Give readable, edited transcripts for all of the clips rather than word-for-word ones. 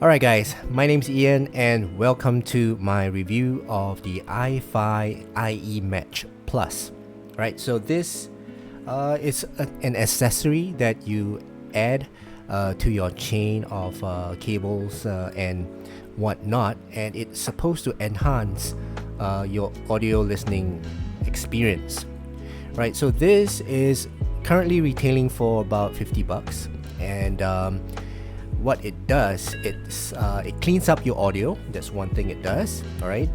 Alright guys, my name's Ian and welcome to my review of the iFi iEMatch Plus. Right, so this is an accessory that you add to your chain of cables and whatnot, and it's supposed to enhance your audio listening experience. Right, so this is currently retailing for about $50, and what it does, it cleans up your audio. That's one thing it does. All right,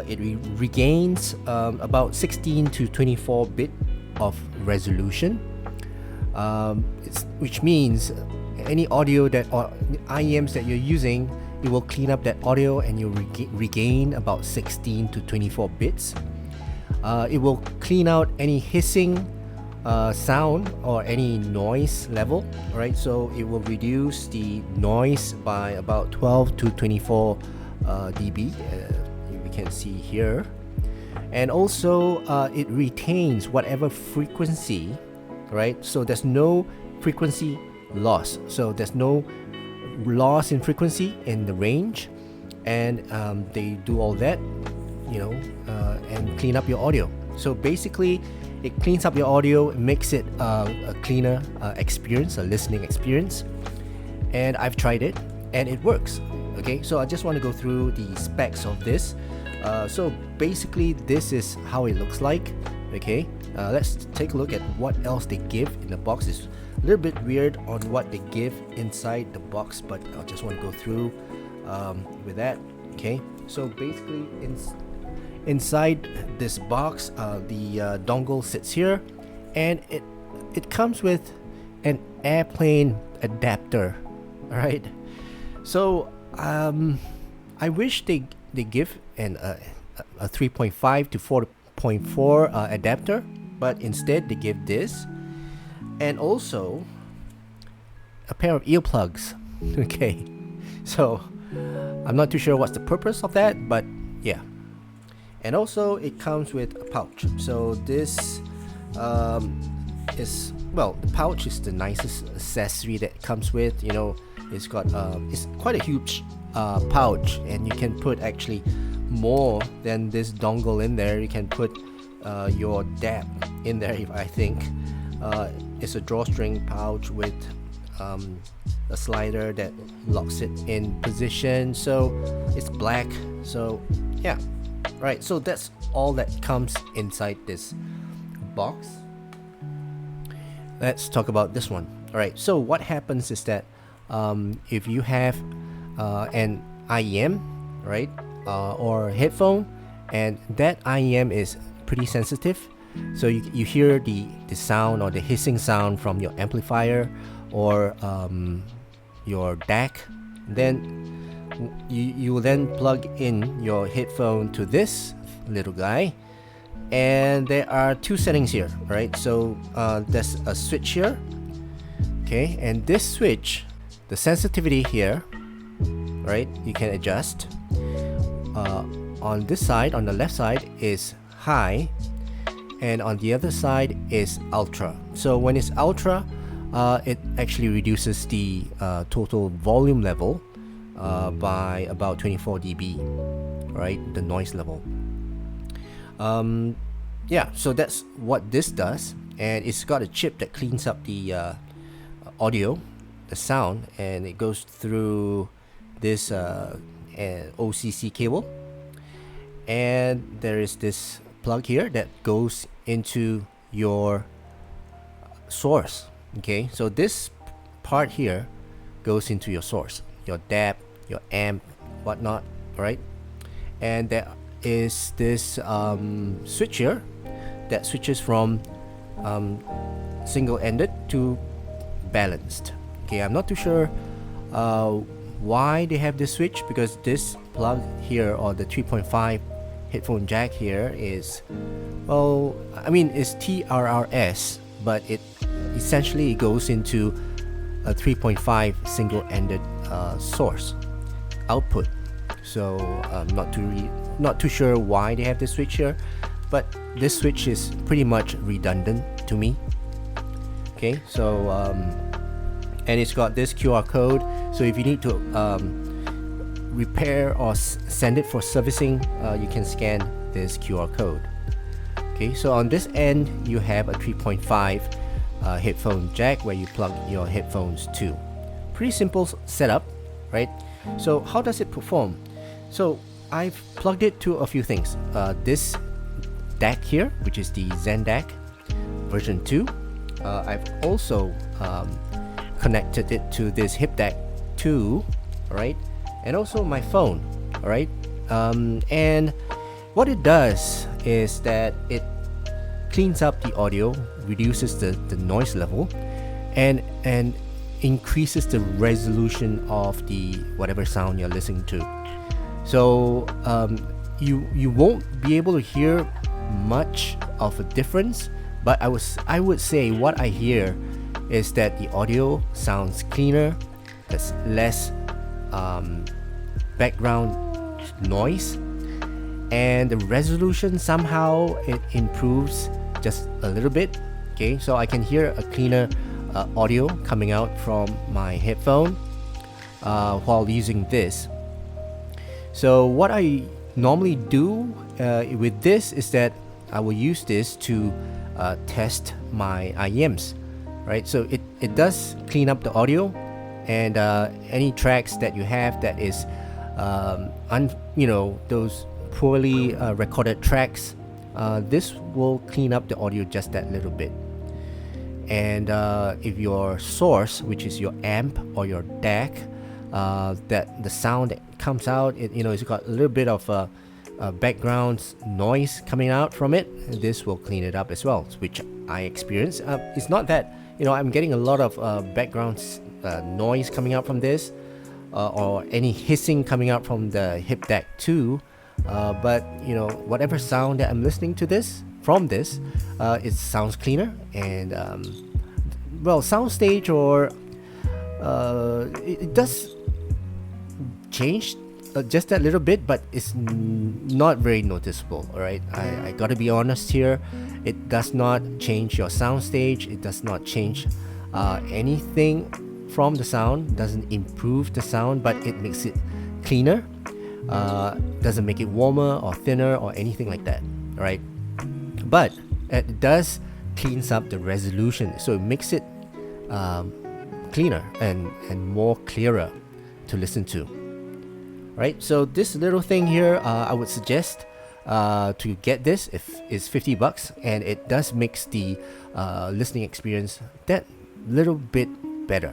it regains about 16 to 24 bit of resolution, which means any audio that or IEMs that you're using, it will clean up that audio and you'll regain about 16 to 24 bits. It will clean out any hissing sound or any noise level. Right, so it will reduce the noise by about 12 to 24 dB. We can see here, and also it retains whatever frequency. Right, so there's no frequency loss, so there's no loss in frequency in the range, and they do all that, and clean up your audio. So basically it cleans up your audio, makes it a cleaner experience, a listening experience. And I've tried it and it works. Okay, so I just want to go through the specs of this. So basically this is how it looks like. Okay, let's take a look at what else they give in the box. It's a little bit weird on what they give inside the box, but I just want to go through with that. Okay, so basically inside this box, the dongle sits here, and it comes with an airplane adapter. All right, so I wish they give a 3.5 to 4.4 adapter, but instead they give this, and also a pair of earplugs. Okay, so I'm not too sure what's the purpose of that, but yeah. And also it comes with a pouch. So this is, well, the pouch is the nicest accessory that it comes with. It's got it's quite a huge pouch, and you can put actually more than this dongle in there. You can put your DAP in there. If I think it's a drawstring pouch with a slider that locks it in position. So it's black. So yeah. Right, so that's all that comes inside this box. Let's talk about this one. Alright, so what happens is that if you have an IEM, right, or headphone, and that IEM is pretty sensitive, so you hear the sound or the hissing sound from your amplifier or your DAC, then you will then plug in your headphone to this little guy, and there are two settings here. Right, so there's a switch here. Okay, and this switch, the sensitivity here, right, you can adjust. On this side, on the left side, is high, and on the other side is ultra. So when it's ultra, it actually reduces the total volume level by about 24 dB, right, the noise level. Yeah, so that's what this does, and it's got a chip that cleans up the audio, the sound, and it goes through this OCC cable, and there is this plug here that goes into your source. Okay, so this part here goes into your source, your DAP, your amp, whatnot, right? And there is this switch here that switches from single-ended to balanced. Okay, I'm not too sure why they have this switch, because this plug here, or the 3.5 headphone jack here, is, well, I mean, it's TRRS, but it essentially goes into a 3.5 single-ended source output. So I'm not too sure why they have this switch here, but this switch is pretty much redundant to me. Okay, so and it's got this QR code. So if you need to repair or send it for servicing, you can scan this QR code. Okay, so on this end you have a 3.5 headphone jack where you plug your headphones to. Pretty simple setup, right? So how does it perform? So I've plugged it to a few things. This DAC here, which is the Zen DAC version 2. I've also connected it to this hip DAC 2, alright, and also my phone, alright. And what it does is that it cleans up the audio, reduces the noise level, and increases the resolution of the whatever sound you're listening to. So you won't be able to hear much of a difference, but I would say what I hear is that the audio sounds cleaner. There's less background noise, and the resolution somehow it improves just a little bit. Okay, so I can hear a cleaner audio coming out from my headphone while using this. So what I normally do with this is that I will use this to test my iEMs, right? So it does clean up the audio, and any tracks that you have that is those poorly recorded tracks, this will clean up the audio just that little bit. And if your source, which is your amp or your DAC, that the sound that comes out, it's got a little bit of background noise coming out from it, this will clean it up as well, which I experience. It's not that I'm getting a lot of background noise coming out from this, or any hissing coming out from the hip DAC 2, but whatever sound that I'm listening to from this, it sounds cleaner. And soundstage, or it does change just that little bit, but it's not very noticeable. All right, I gotta be honest here. It does not change your soundstage. It does not change anything from the sound. Doesn't improve the sound, but it makes it cleaner. Doesn't make it warmer or thinner or anything like that. All right, but it does cleans up the resolution, so it makes it cleaner and more clearer to listen to. Right, so this little thing here, I would suggest to get this if it's $50, and it does makes the listening experience that little bit better.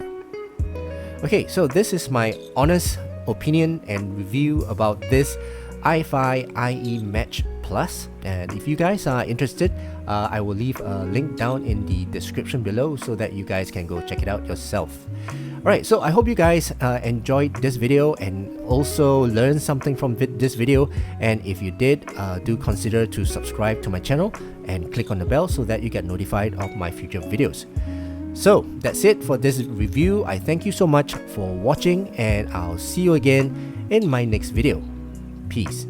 Okay, so this is my honest opinion and review about this iFi iEMatch Plus, and if you guys are interested, I will leave a link down in the description below so that you guys can go check it out yourself. Alright, so I hope you guys enjoyed this video and also learned something from this video, and if you did, do consider to subscribe to my channel and click on the bell so that you get notified of my future videos. So that's it for this review. I thank you so much for watching, and I'll see you again in my next video. Peace.